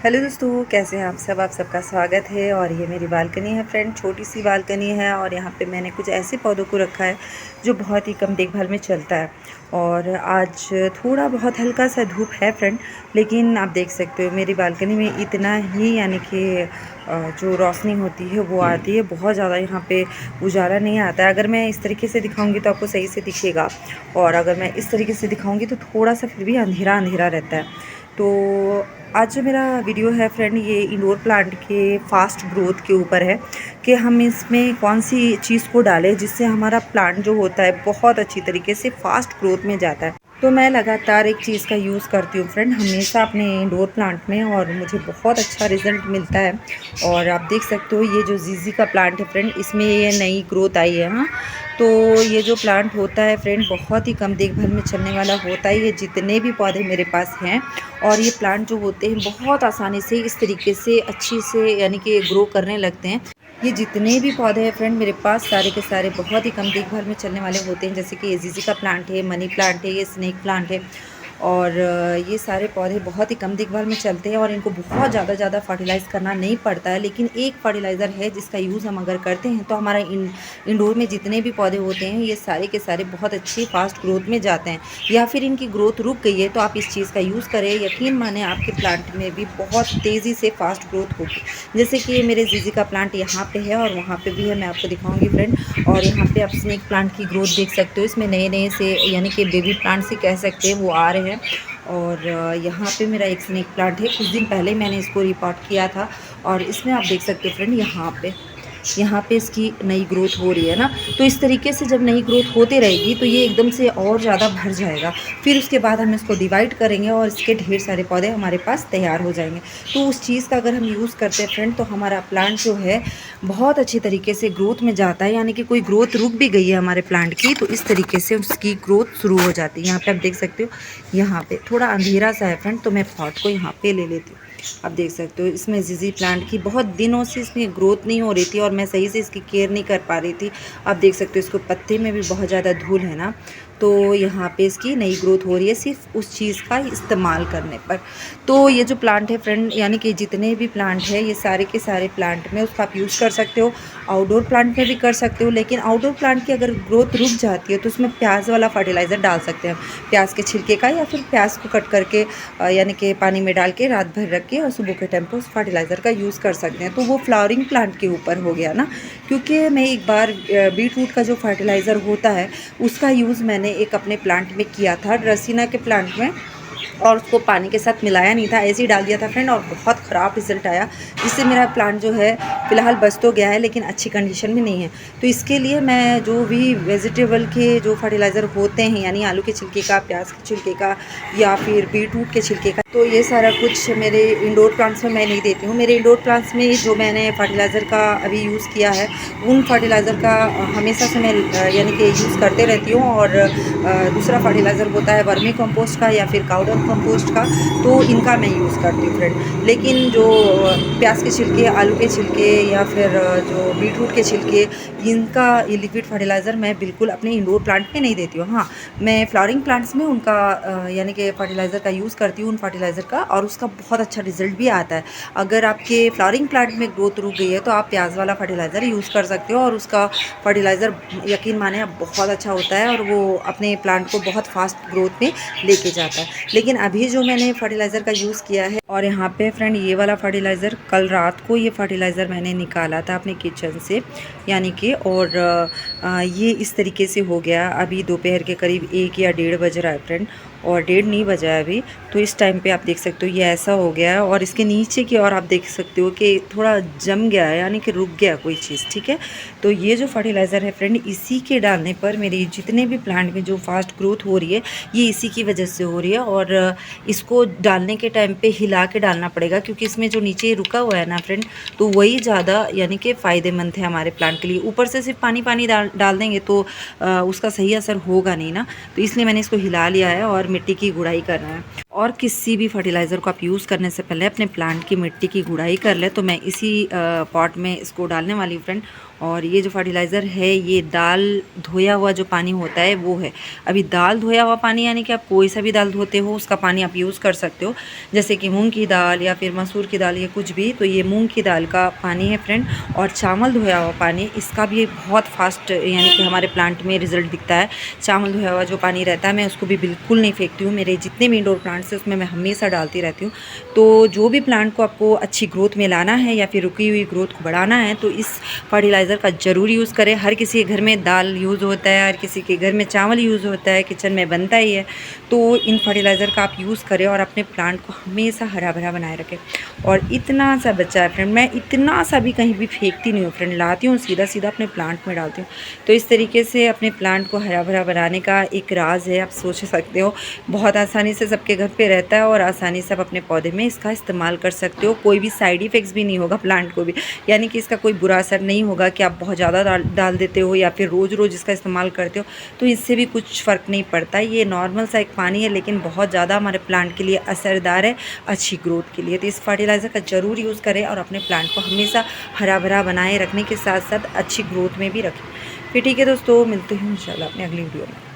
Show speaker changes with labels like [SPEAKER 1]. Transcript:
[SPEAKER 1] Hello दोस्तों, कैसे हैं आप सब। आप सबका स्वागत है। और ये मेरी बालकनी है फ्रेंड, छोटी सी बालकनी है। और यहाँ पे मैंने कुछ ऐसे पौधों को रखा है जो बहुत ही कम देखभाल में चलता है। और आज थोड़ा बहुत हल्का सा धूप है फ्रेंड, लेकिन आप देख सकते हो मेरी बालकनी में इतना ही यानी कि जो रोशनी होती है वो आती है। बहुत ज़्यादा यहाँ पे उजाला नहीं आता है। अगर मैं इस तरीके से दिखाऊंगी तो आपको सही से दिखेगा, और अगर मैं इस तरीके से दिखाऊंगी तो थोड़ा सा फिर भी अंधेरा अंधेरा रहता है। तो आज जो मेरा वीडियो है फ्रेंड, ये इंडोर प्लांट के फास्ट ग्रोथ के ऊपर है कि हम इसमें कौन सी चीज़ को डालें जिससे हमारा प्लांट जो होता है बहुत अच्छी तरीके से फास्ट ग्रोथ में जाता है। तो मैं लगातार एक चीज़ का यूज़ करती हूँ फ्रेंड, हमेशा अपने इंडोर प्लांट में, और मुझे बहुत अच्छा रिज़ल्ट मिलता है। और आप देख सकते हो ये जो जीजी का प्लांट है फ्रेंड, इसमें ये नई ग्रोथ आई है। हाँ, तो ये जो प्लांट होता है फ्रेंड बहुत ही कम देखभाल में चलने वाला होता है। ये जितने भी पौधे मेरे पास हैं, और ये प्लांट जो होते हैं बहुत आसानी से इस तरीके से अच्छी से यानी कि ग्रो करने लगते हैं। ये जितने भी पौधे हैं फ्रेंड मेरे पास, सारे के सारे बहुत ही कम देखभाल में चलने वाले होते हैं। जैसे कि ये जीजी का प्लांट है, मनी प्लांट है, ये स्नेक प्लांट है। और ये सारे पौधे बहुत ही कम देखभाल में चलते हैं और इनको बहुत ज़्यादा फर्टिलाइज़ करना नहीं पड़ता है। लेकिन एक फर्टिलाइज़र है जिसका यूज़ हम अगर करते हैं तो हमारा इंडोर में जितने भी पौधे होते हैं ये सारे के सारे बहुत अच्छी फास्ट ग्रोथ में जाते हैं। या फिर इनकी ग्रोथ रुक गई है तो आप इस चीज़ का यूज़ करें, यकीन माने आपके प्लांट में भी बहुत तेज़ी से फास्ट ग्रोथ होगी। जैसे कि ये मेरे जीजी का प्लांट यहाँ पे है और वहाँ पे भी है, मैं आपको दिखाऊंगी फ्रेंड। और यहाँ पे आप स्नेक प्लांट की ग्रोथ देख सकते हो, इसमें नए नए से यानी कि बेबी प्लांट से कह सकते हैं वो आ रहे हैं। और यहाँ पे मेरा एक स्नेक प्लांट है, कुछ दिन पहले मैंने इसको रिपोर्ट किया था। और इसमें आप देख सकते हो फ्रेंड, यहाँ पे इसकी नई ग्रोथ हो रही है ना। तो इस तरीके से जब नई ग्रोथ होते रहेगी तो ये एकदम से और ज़्यादा भर जाएगा। फिर उसके बाद हम इसको डिवाइड करेंगे और इसके ढेर सारे पौधे हमारे पास तैयार हो जाएंगे। तो उस चीज़ का अगर हम यूज़ करते हैं फ्रेंड तो हमारा प्लांट जो है बहुत अच्छी तरीके से ग्रोथ में जाता है। यानी कि कोई ग्रोथ रुक भी गई है हमारे प्लांट की तो इस तरीके से उसकी ग्रोथ शुरू हो जाती है। यहाँ पे आप देख सकते हो, यहाँ पे थोड़ा अंधेरा सा है फ्रेंड, तो मैं पॉट को यहाँ पे ले लेती हूँ। आप देख सकते हो इसमें जीजी प्लांट की बहुत दिनों से इसमें ग्रोथ नहीं हो रही थी और मैं सही से इसकी केयर नहीं कर पा रही थी। आप देख सकते हो इसको पत्ते में भी बहुत ज़्यादा धूल है ना। तो यहाँ पे इसकी नई ग्रोथ हो रही है सिर्फ उस चीज़ का इस्तेमाल करने पर। तो ये जो प्लांट है फ्रेंड, यानी कि जितने भी प्लांट है ये सारे के सारे प्लांट में उसका आप यूज़ कर सकते हो। आउटडोर प्लांट में भी कर सकते हो, लेकिन आउटडोर प्लांट की अगर ग्रोथ रुक जाती है तो उसमें प्याज वाला फर्टिलाइज़र डाल सकते हैं। प्याज के छिलके का, या फिर प्याज को कट करके यानी कि पानी में डाल के रात भर रख के और सुबह के टाइम पर उस फर्टिलाइज़र का यूज़ कर सकते हैं। तो वो फ्लावरिंग प्लांट के ऊपर हो गया ना, क्योंकि मैं एक बार बीट रूट का जो फर्टिलाइज़र होता है उसका यूज़ मैंने एक अपने प्लांट में किया था, ड्रेसिना के प्लांट में। और उसको पानी के साथ मिलाया नहीं था, ऐसे ही डाल दिया था फ्रेंड, और बहुत ख़राब रिज़ल्ट आया, जिससे मेरा प्लांट जो है फ़िलहाल बच तो गया है लेकिन अच्छी कंडीशन में नहीं है। तो इसके लिए मैं जो भी वेजिटेबल के जो फर्टिलाइज़र होते हैं, यानी आलू के छिलके का, प्याज के छिलके का, या फिर बीटरूट के छिलके का, तो ये सारा कुछ मेरे इंडोर प्लांट्स में मैं नहीं देती हूँ। मेरे इंडोर प्लांट्स में जो मैंने फर्टिलाइज़र का अभी यूज़ किया है उन फर्टिलाइज़र का हमेशा से मैं यानी कि यूज़ करते रहती हूँ। और दूसरा फर्टिलाइज़र होता है वर्मी कंपोस्ट का या फिर काउ डंग कंपोस्ट का, तो इनका मैं यूज़ करती हूँ फ्रेंड। लेकिन जो प्याज के छिलके, आलू के छिलके, या फिर जो बीटरूट के छिलके, इनका ये लिक्विड फर्टिलाइज़र मैं बिल्कुल अपने इंडोर प्लांट में नहीं देती हूँ। हाँ, मैं फ्लावरिंग प्लांट्स में उनका यानी कि फर्टिलाइज़र का यूज़ करती हूँ, उन फर्टिलाइज़र का, और उसका बहुत अच्छा रिजल्ट भी आता है। अगर आपके फ्लावरिंग प्लांट में ग्रोथ रुक गई है तो आप प्याज वाला फर्टिलाइज़र यूज़ कर सकते हो, और उसका फर्टिलाइज़र यकीन माने बहुत अच्छा होता है और वो अपने प्लांट को बहुत फास्ट ग्रोथ में लेके जाता है। लेकिन अभी जो मैंने फर्टिलाइज़र का यूज़ किया है, और यहाँ पे फ्रेंड ये वाला फर्टिलाइज़र कल रात को ये फर्टिलाइज़र मैंने निकाला था अपने किचन से, यानी कि, और ये इस तरीके से हो गया। अभी दोपहर के करीब 1 या 1:30 बज रहा है फ्रेंड, और 1:30 नहीं बजा है अभी। तो इस टाइम पे आप देख सकते हो ये ऐसा हो गया है, और इसके नीचे की और आप देख सकते हो कि थोड़ा जम गया है, यानी कि रुक गया कोई चीज़, ठीक है। तो ये जो फर्टिलाइज़र है फ्रेंड, इसी के डालने पर मेरे जितने भी प्लांट में जो फास्ट ग्रोथ हो रही है ये इसी की वजह से हो रही है। और इसको डालने के टाइम पे हिला के डालना पड़ेगा, क्योंकि इसमें जो नीचे रुका हुआ है ना फ्रेंड, तो वही ज़्यादा यानी कि फ़ायदेमंद है हमारे प्लांट के लिए। ऊपर से सिर्फ पानी पानी डाल देंगे तो उसका सही असर होगा नहीं ना। तो इसलिए मैंने इसको हिला लिया है और मिट्टी की गुड़ाई करना है। और किसी भी फर्टिलाइज़र को आप यूज़ करने से पहले अपने प्लांट की मिट्टी की गुड़ाई कर ले। तो मैं इसी पॉट में इसको डालने वाली हूँ फ्रेंड। और ये जो फर्टिलाइज़र है ये दाल धोया हुआ जो पानी होता है वो है। अभी दाल धोया हुआ पानी यानी कि आप कोई सा भी दाल धोते हो उसका पानी आप यूज़ कर सकते हो, जैसे कि मूंग की दाल या फिर मसूर की दाल या कुछ भी। तो ये मूंग की दाल का पानी है फ्रेंड। और चावल धोया हुआ पानी, इसका भी बहुत फास्ट यानी कि हमारे प्लांट में रिज़ल्ट दिखता है। चावल धोया हुआ जो पानी रहता है मैं उसको भी बिल्कुल नहीं फेंकती हूँ। मेरे जितने भी इंडोर प्लांट्स हैं उसमें मैं हमेशा डालती रहती हूँ। तो जो भी प्लांट को आपको अच्छी ग्रोथ में लाना है या फिर रुकी हुई ग्रोथ को बढ़ाना है तो इस फर्टिलाइज़र का ज़रूर यूज़ करें। हर किसी के घर में दाल यूज़ होता है, हर किसी के घर में चावल यूज़ होता है, किचन में बनता ही है। तो इन फर्टिलाइज़र का आप यूज़ करें और अपने प्लांट को हमेशा हरा भरा बनाए रखें। और इतना सा बचा है फ्रेंड, मैं इतना सा भी कहीं भी फेंकती नहीं हूँ फ्रेंड, लाती हूँ सीधा सीधा अपने प्लांट में डालती हूँ। तो इस तरीके से अपने प्लांट को हरा भरा बनाने का एक राज है, आप सोच सकते हो। बहुत आसानी से सबके घर पे रहता है और आसानी से आप अपने पौधे में इसका इस्तेमाल कर सकते हो। कोई भी साइड इफ़ेक्ट्स भी नहीं होगा प्लांट को भी, यानी कि इसका कोई बुरा असर नहीं होगा कि आप बहुत ज़्यादा डाल देते हो या फिर रोज़ रोज़ इसका इस्तेमाल करते हो तो इससे भी कुछ फ़र्क नहीं पड़ता। ये नॉर्मल सा एक पानी है लेकिन बहुत ज़्यादा हमारे प्लांट के लिए असरदार है, अच्छी ग्रोथ के लिए। तो इस फर्टिलाइज़र का ज़रूर यूज़ करें और अपने प्लांट को हमेशा हरा भरा बनाए रखने के साथ साथ अच्छी ग्रोथ में भी रखें। फिर ठीक है दोस्तों, मिलते हैं इंशाल्लाह अपने अगली वीडियो में।